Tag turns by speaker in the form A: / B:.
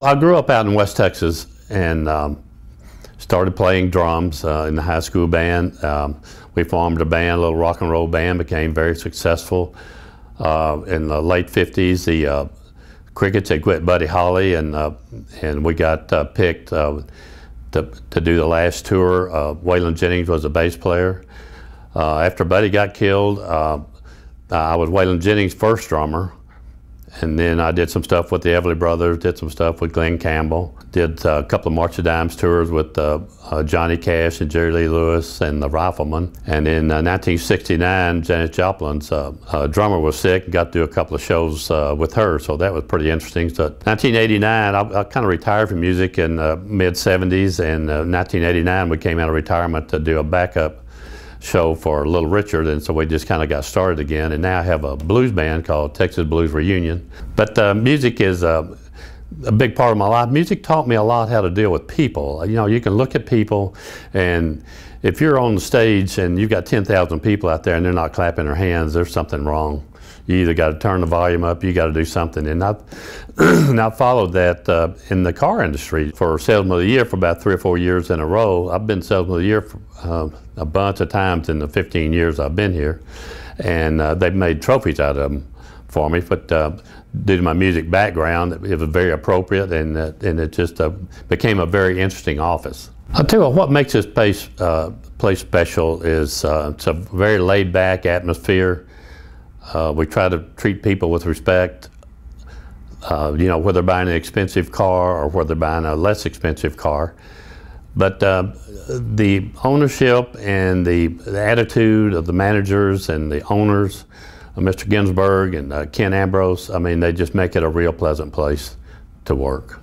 A: I grew up out in West Texas and started playing drums in the high school band. We formed a band, a little rock and roll band, became very successful. In the late 50s, the Crickets had quit Buddy Holly, and we got picked to do the last tour. Waylon Jennings was the bass player. After Buddy got killed, I was Waylon Jennings' first drummer. And then I did some stuff with the Everly Brothers, did some stuff with Glenn Campbell, did a couple of March of Dimes tours with Johnny Cash and Jerry Lee Lewis and the Riflemen. And in 1969, Janis Joplin's drummer was sick and got to do a couple of shows with her, so that was pretty interesting. So 1989, I kind of retired from music in the mid-70s, and 1989 we came out of retirement to do a backup show for Little Richard, and so we just kind of got started again, and now I have a blues band called Texas Blues Reunion. But music is a big part of my life. Music taught me a lot how to deal with people. You know, you can look at people, and if you're on the stage and you've got 10,000 people out there and they're not clapping their hands, there's something wrong. You either got to turn the volume up, you got to do something. And I've followed that in the car industry for Salesman of the Year for about 3 or 4 years in a row. I've been Salesman of the Year for a bunch of times in the 15 years I've been here. And they've made trophies out of them for me. But due to my music background, it was very appropriate, and it just became a very interesting office. I'll tell you what makes this place special is it's a very laid-back atmosphere. We try to treat people with respect, you know, whether they're buying an expensive car or whether they're buying a less expensive car. But the ownership and the attitude of the managers and the owners, Mr. Ginsberg and Ken Ambrose, I mean, they just make it a real pleasant place to work.